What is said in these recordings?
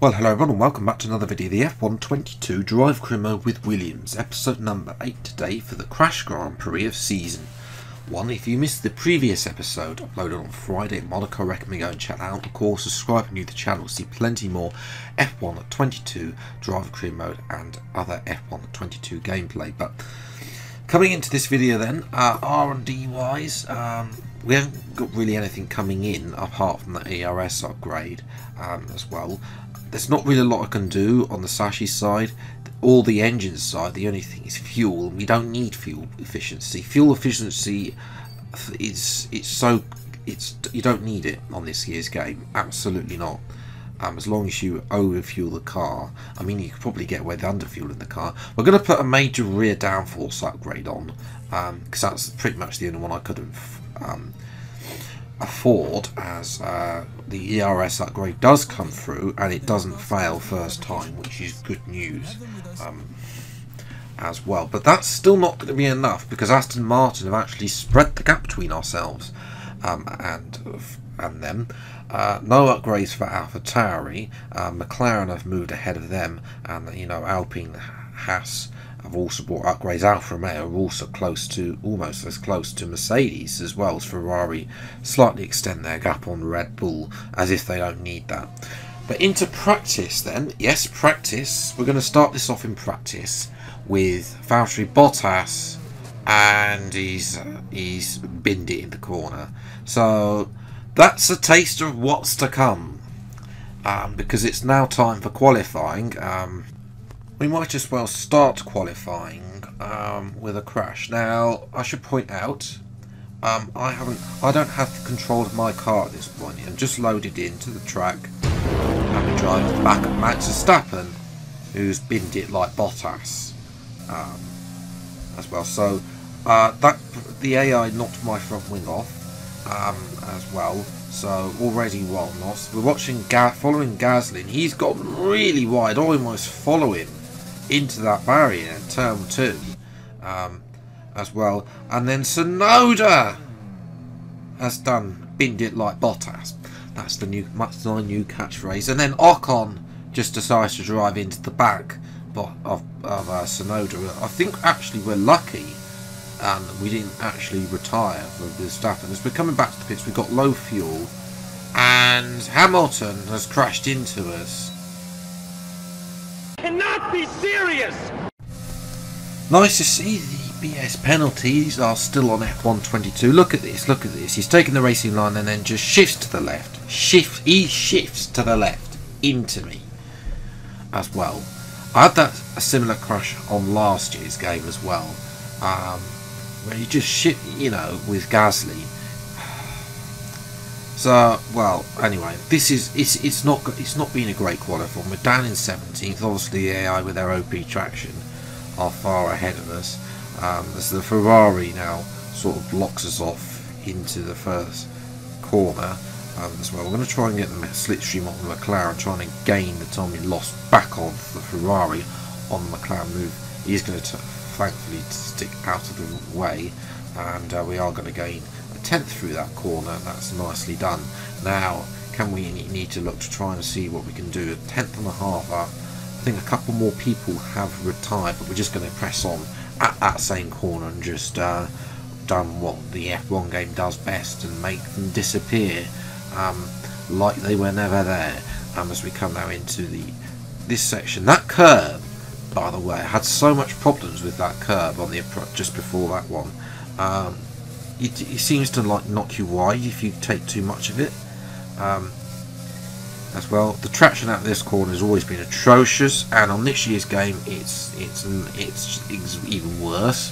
Well, hello everyone and welcome back to another video, the F122 Drive Career Mode with Williams, episode number 8 today for the Crash Grand Prix of Season 1. If you missed the previous episode uploaded on Friday at Monaco, I recommend go and check that out. Of course, subscribe and new to the channel to see plenty more F122 Drive Career Mode and other F122 gameplay. But coming into this video then, R&D wise, we haven't got really anything coming in apart from the ERS upgrade as well. There's not really a lot I can do on the Sashi side or the engine side. The only thing is fuel, and we don't need fuel efficiency. Fuel efficiency you don't need it on this year's game, absolutely not. As long as you overfuel the car. I mean, you could probably get away with underfueling the car. We're going to put a major rear downforce upgrade on, because that's pretty much the only one I could have afford, as the ERS upgrade does come through and it doesn't fail first time, which is good news as well. But that's still not going to be enough, because Aston Martin have actually spread the gap between ourselves and them. No upgrades for AlphaTauri. McLaren have moved ahead of them, and Alpine, Haas have also brought upgrades. Alfa Romeo are also almost as close to Mercedes, as well as Ferrari slightly extend their gap on Red Bull, as if they don't need that. But into practice then. Yes, practice. We're going to start this off in practice with Valtteri Bottas, and he's binned it in the corner. So that's a taste of what's to come, because it's now time for qualifying. We might as well start qualifying with a crash. Now, I should point out, I don't have control of my car at this point. I'm just loaded into the track and we drive back at Max Verstappen, who's binned it like Bottas as well. So the AI knocked my front wing off as well. So already one loss. We're watching following Gasly. He's got really wide. I almost follow him into that barrier in turn 2 as well. And then Tsunoda has binned it like Bottas. That's my new catchphrase. And then Ocon just decides to drive into the back of Tsunoda. I think actually we're lucky and we didn't actually retire for Verstappen. As we're coming back to the pits, we've got low fuel and Hamilton has crashed into us. Cannot be serious. Nice to see the BS penalties are still on F122. Look at this, look at this. He's taking the racing line and then just shifts to the left. He shifts to the left into me as well. I had a similar crash on last year's game as well, where you just shift, with Gasly. So, well, anyway, it's not been a great qualifying. We're down in 17th. Obviously, the AI with their OP traction are far ahead of us. As the Ferrari now sort of blocks us off into the first corner as well. We're going to try and get the slipstream on the McLaren, trying to gain the time we lost back on the Ferrari on the McLaren move. He's going to thankfully stick out of the way, and we are going to gain 10th through that corner. That's nicely done. Now we need to look to try and see what we can do. 10th and a half up. I think a couple more people have retired, but we're just going to press on at that same corner and just done what the F1 game does best and make them disappear like they were never there. As we come now into this section, that curb, by the way, I had so much problems with that curb on the approach just before that one. It seems to knock you wide if you take too much of it as well. The traction out of this corner has always been atrocious, and on this year's game it's even worse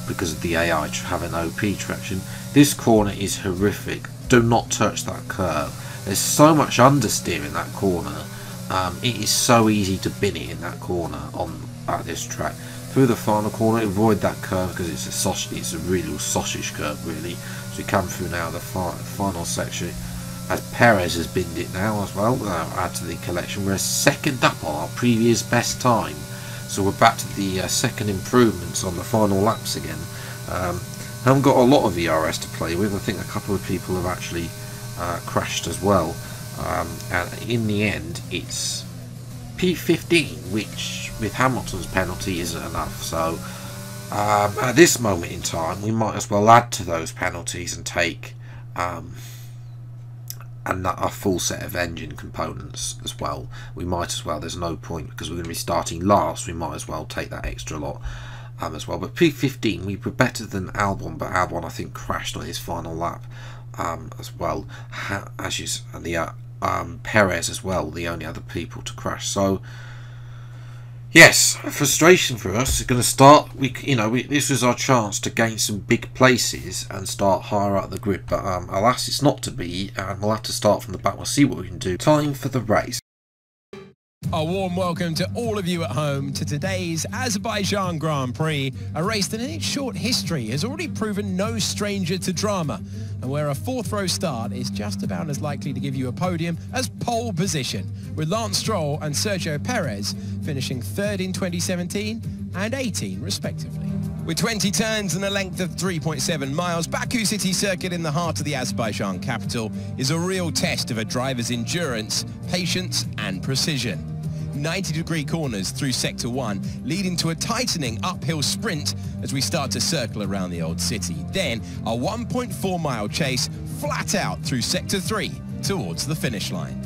because of the AI having OP traction. This corner is horrific. Do not touch that curve. There's so much understeer in that corner. It is so easy to bin it in that corner at this track. Through the final corner, avoid that curve because it's a real sausage curve, really. So we come through now the final section, as Perez has binned it now as well. Add to the collection. We're second up on our previous best time, so we're back to the second improvements on the final laps again. Haven't got a lot of ERS to play with. I think a couple of people have actually crashed as well, and in the end it's P15, which with Hamilton's penalty isn't enough. So at this moment in time, we might as well add to those penalties and take a full set of engine components as well. We might as well, there's no point, because we're going to be starting last, we might as well take that extra lot as well. But P15, we were better than Albon, but Albon I think crashed on his final lap as well, and the Perez as well, the only other people to crash. So yes, frustration for us. It's going to start. This was our chance to gain some big places and start higher up the grid, but alas, it's not to be, and we'll have to start from the back. We'll see what we can do. Time for the race. A warm welcome to all of you at home to today's Azerbaijan Grand Prix, a race that in its short history has already proven no stranger to drama, and where a fourth row start is just about as likely to give you a podium as pole position, with Lance Stroll and Sergio Perez finishing third in 2017 and 18 respectively. With 20 turns and a length of 3.7 miles, Baku City Circuit in the heart of the Azerbaijan capital is a real test of a driver's endurance, patience and precision. 90-degree corners through Sector 1, leading to a tightening uphill sprint as we start to circle around the old city. Then a 1.4-mile chase flat out through Sector 3 towards the finish line.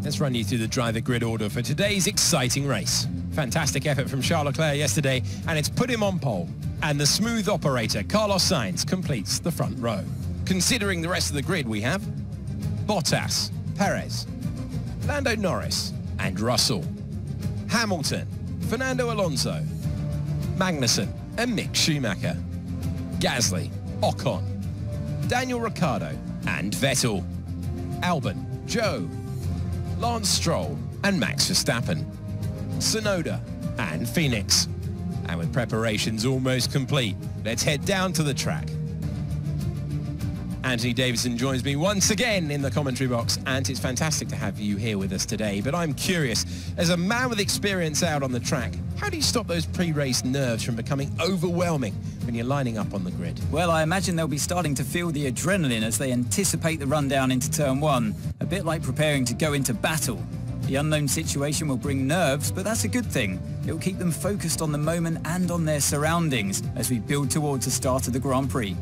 Let's run you through the driver grid order for today's exciting race. Fantastic effort from Charles Leclerc yesterday, and it's put him on pole. And the smooth operator, Carlos Sainz, completes the front row. Considering the rest of the grid, we have Bottas, Perez, Lando Norris and Russell, Hamilton, Fernando Alonso, Magnussen and Mick Schumacher, Gasly, Ocon, Daniel Ricciardo and Vettel, Albon, Zhou, Lance Stroll and Max Verstappen, Tsunoda and Phoenix. And with preparations almost complete, let's head down to the track. Anthony Davidson joins me once again in the commentary box, and it's fantastic to have you here with us today. But I'm curious, as a man with experience out on the track, how do you stop those pre-race nerves from becoming overwhelming when you're lining up on the grid? Well, I imagine they'll be starting to feel the adrenaline as they anticipate the rundown into turn 1, a bit like preparing to go into battle. The unknown situation will bring nerves, but that's a good thing. It will keep them focused on the moment and on their surroundings as we build towards the start of the Grand Prix.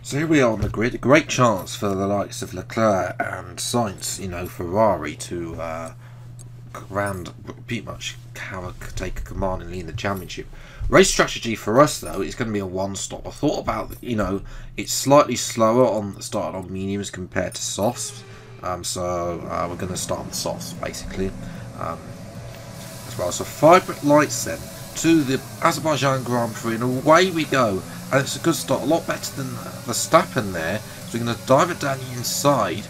So here we are on the grid. A great chance for the likes of Leclerc and Sainz, Ferrari, to pretty much take a command and lead the championship. Race strategy for us, though, is going to be a one-stop. I thought about, it's slightly slower on the start on mediums compared to softs. So we're going to start on the softs, basically, as well. So 5 lights then to the Azerbaijan Grand Prix, and away we go. And it's a good start, a lot better than Verstappen there. So we're going to dive it down the inside,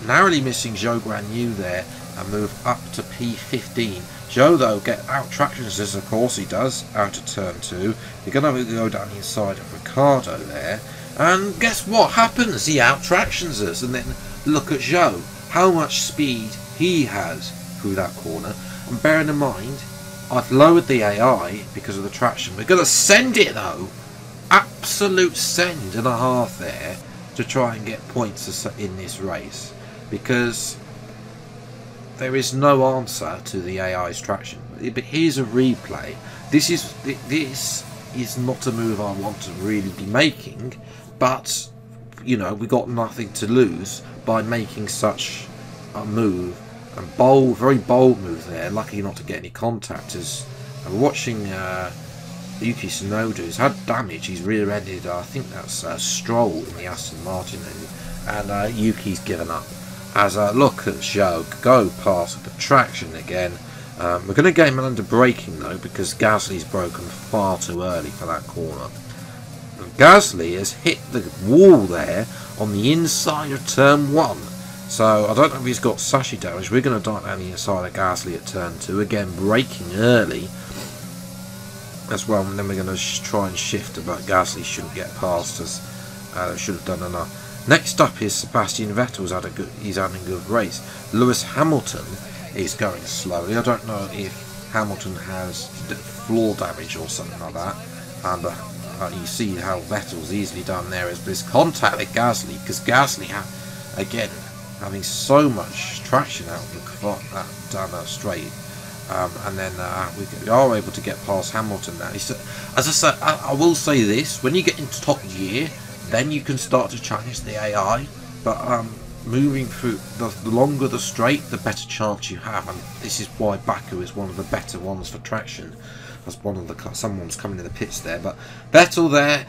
narrowly missing Zhou Guanyu there, and move up to P15. Zhou, though, get out tractions, as of course he does, out of turn 2. You're going to go down the inside of Ricciardo there, and guess what happens? He out tractions us, and then look at Zhou, how much speed he has through that corner. And bearing in mind, I've lowered the AI because of the traction. We're going to send it, though. Absolute send and a half there to try and get points in this race, because there is no answer to the AI's traction. But here's a replay. This is not a move I want to really be making, but we got nothing to lose by making such a move. And bold, very bold move there. Lucky not to get any contact. As I'm watching Yuki Tsunoda, who's had damage. He's rear-ended. I think that's Stroll in the Aston Martin, and Yuki's given up. As I look at Zhou go past the traction again. We're going to get him under braking though, because Gasly's broken far too early for that corner. And Gasly has hit the wall there on the inside of turn 1. So I don't know if he's got sashi damage. We're going to dive down the inside of Gasly at turn 2. Again, braking early as well. And then we're going to try and shift, but Gasly shouldn't get past us. Should have done enough. Next up is Sebastian Vettel's he's having a good race. Lewis Hamilton is going slowly. I don't know if Hamilton has floor damage or something like that. But you see how Vettel's easily done there is this contact with Gasly, because Gasly, again, having so much traction out of down that straight. And then we are able to get past Hamilton now. As I said, I will say this, when you get into top gear, then you can start to challenge the AI, but moving through, the longer the straight, the better chance you have, and this is why Baku is one of the better ones for traction. That's someone's coming in the pits there, but Vettel there,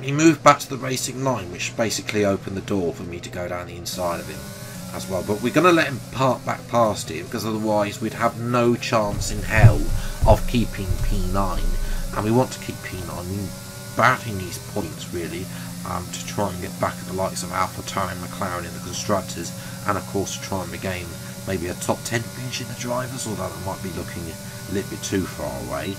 he moved back to the racing line, which basically opened the door for me to go down the inside of him as well. But we're going to let him park back past it, because otherwise we'd have no chance in hell of keeping P9, and we want to keep P9 batting these points really, to try and get back at the likes of AlphaTauri and McLaren in the constructors, and of course to try and regain maybe a top 10 finish in the drivers, although that might be looking a little bit too far away.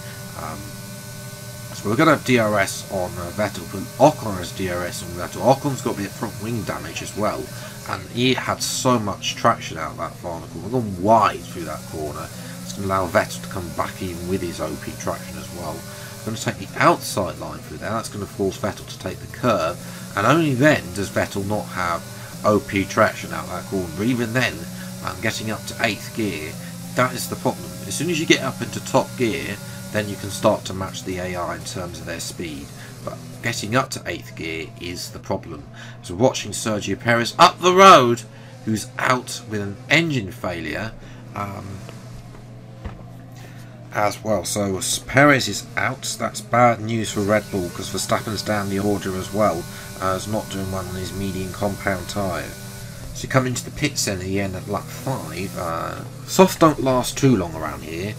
So we're going to have DRS on Vettel, but Ocon has DRS on Vettel. Ocon's got a bit of front wing damage as well, and he had so much traction out of that final corner. We're going wide through that corner. It's going to allow Vettel to come back even with his OP traction as well. We're going to take the outside line through there. That's going to force Vettel to take the curve, and only then does Vettel not have OP traction out that corner. But even then, getting up to 8th gear, that is the problem. As soon as you get up into top gear, then you can start to match the AI in terms of their speed. But getting up to 8th gear is the problem. So watching Sergio Perez up the road, who's out with an engine failure as well. So Perez is out. That's bad news for Red Bull, because Verstappen's down the order as well. Is not doing well on his medium compound tyre. So you come into the pits then at the end at lap 5. Soft don't last too long around here,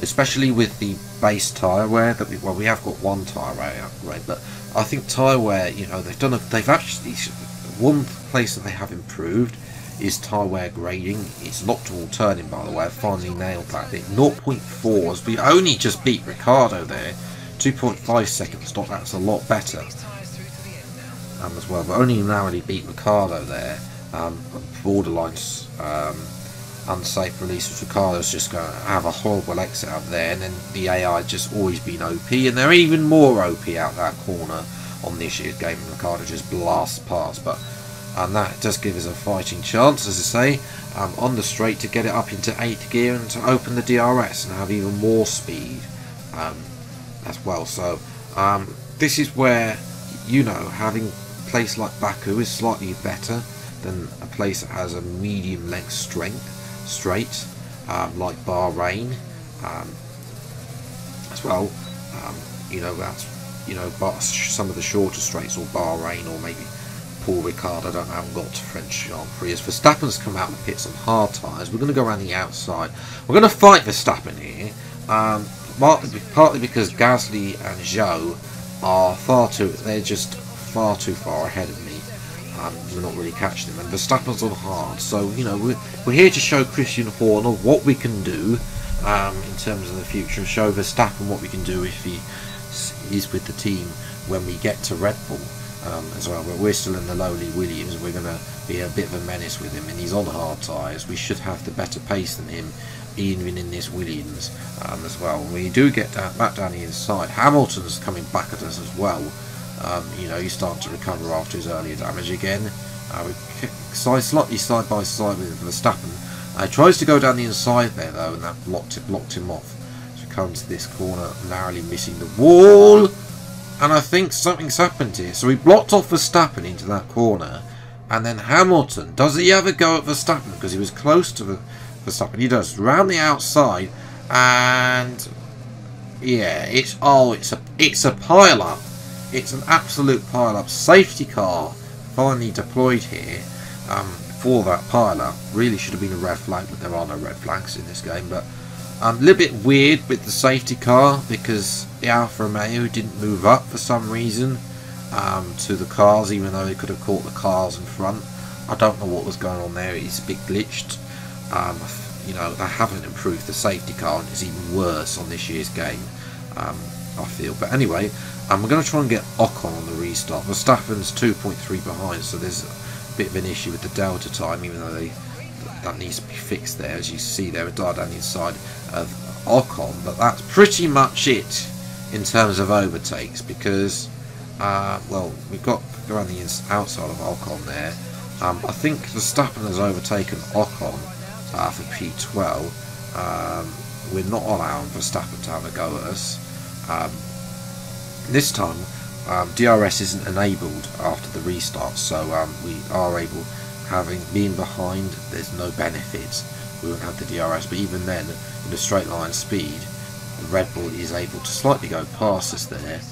especially with the base tyre wear that we have got one tyre wear upgrade, but I think tyre wear, you know, they've actually, one place that they have improved is tyre wear grading. It's optimal turning, by the way. I finally nailed that bit. 0.4s. We only just beat Ricciardo there. 2.5 seconds. That's a lot better. As well, but only narrowly beat Ricciardo there. Borderline unsafe release, which Ricciardo's just going to have a horrible exit up there, and then the AI just always been OP, and they're even more OP out that corner on this year's game, and Ricciardo just blasts past. But that does give us a fighting chance, as I say, on the straight to get it up into 8th gear and to open the DRS and have even more speed as well. So this is where, you know, having a place like Baku is slightly better than a place that has a medium length straight, like Bahrain as well. You know, that's, you know, some of the shorter straights, or Bahrain, or maybe Paul Ricard. I haven't got to French Grand Prix. As Verstappen's come out of the pits on hard tyres, we're going to go around the outside. We're going to fight Verstappen here, partly because Gasly and Zhou are they're just far too far ahead of me. We're not really catching them, and Verstappen's on hard, so you know we're here to show Christian Horner what we can do in terms of the future, and show Verstappen what we can do if he is with the team when we get to Red Bull as well. We're still in the lowly Williams. We're going to be a bit of a menace with him, and he's on hard tyres. We should have the better pace than him, even in this Williams as well. When we do get back down the inside, Hamilton's coming back at us as well. You know, he's starting to recover after his earlier damage again. We're slightly side by side with Verstappen. Tries to go down the inside there though, and that blocked him off. So he comes to this corner, narrowly missing the wall, and I think something's happened here. So he blocked off Verstappen into that corner, and then Hamilton, does he ever go at Verstappen, because he was close to Verstappen? He does, round the outside, and yeah, it's a pile up. It's an absolute pile-up. Safety car finally deployed here for that pile-up. Really should have been a red flag, but there are no red flags in this game. But a little bit weird with the safety car, because the Alfa Romeo didn't move up for some reason to the cars, even though they could have caught the cars in front. I don't know what was going on there. It's a bit glitched. You know, they haven't improved the safety car, and it's even worse on this year's game, I feel. But anyway, we're going to try and get Ocon on the restart. Verstappen's 2.3 behind, so there's a bit of an issue with the delta time, even though that needs to be fixed there. As you see there, a dive down the inside of Ocon, but that's pretty much it in terms of overtakes, because well, we've got around the outside of Ocon there. I think Verstappen has overtaken Ocon for P12. We're not allowing Verstappen to have a go at us. This time DRS isn't enabled after the restart, so we are able, being behind, there's no benefit. We won't have the DRS, but even then, in the straight line speed, the Red Bull is able to slightly go past us there.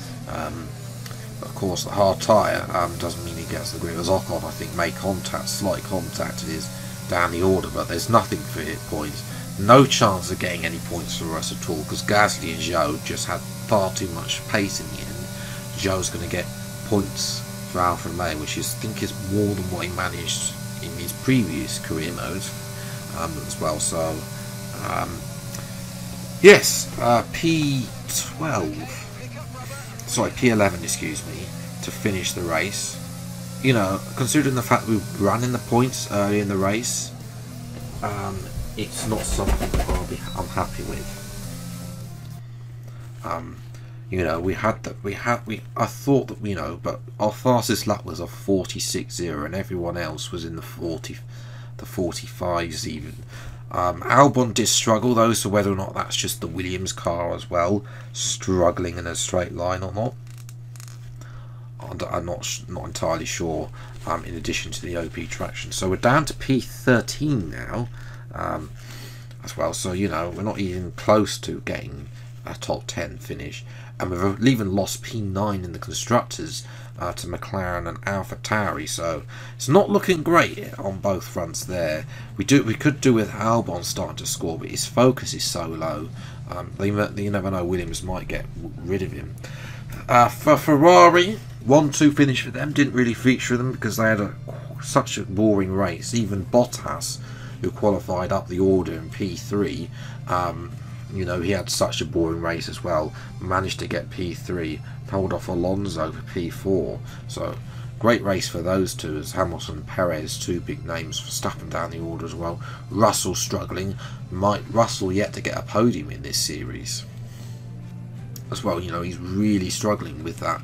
But of course, the hard tyre doesn't mean he gets the grip. As Ocon, I think, made contact, slight contact, it is down the order, but there's nothing for hit points. No chance of getting any points for us at all, because Gasly and Zhou just had far too much pace in the end. Zhou's going to get points for Alfa Romeo, which I think is more than what he managed in his previous career mode as well. So yes, P11, excuse me, to finish the race. You know, considering the fact we ran in the points early in the race, it's not something that I'm happy with. You know, I thought that, you know, but our fastest lap was a 46.0, and everyone else was in the 45s even. Albon did struggle though, so whether or not that's just the Williams car as well, struggling in a straight line or not, I'm not entirely sure. In addition to the OP traction, so we're down to P13 now as well. So you know, we're not even close to getting a top 10 finish, and we've even lost P9 in the constructors to McLaren and AlphaTauri. So it's not looking great on both fronts there. We could do with Albon starting to score, but his focus is so low. You never know, Williams might get rid of him. For Ferrari, 1-2 finish for them. Didn't really feature them because they had such a boring race. Even Bottas, who qualified up the order in P3, you know, he had such a boring race as well. Managed to get P3, held off Alonso for P4. So great race for those two, as Hamilton and Perez, two big names, Verstappen down the order as well. Russell struggling. Russell yet to get a podium in this series as well. You know, he's really struggling with that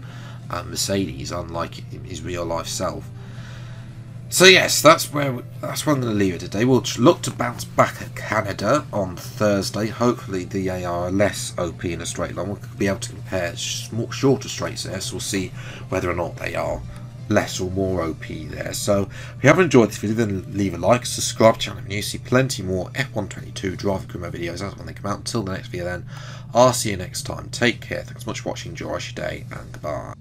Mercedes, unlike his real life self. So yes, that's where I'm going to leave it today. We'll look to bounce back at Canada on Thursday. Hopefully the AI are less OP in a straight line. We'll be able to compare shorter straights there, so we'll see whether or not they are less or more OP there. So if you have enjoyed this video, then leave a like, subscribe to the channel if you see plenty more F122 driver career videos as when they come out. Until the next video then, I'll see you next time. Take care, thanks so much for watching, enjoy your day, and goodbye.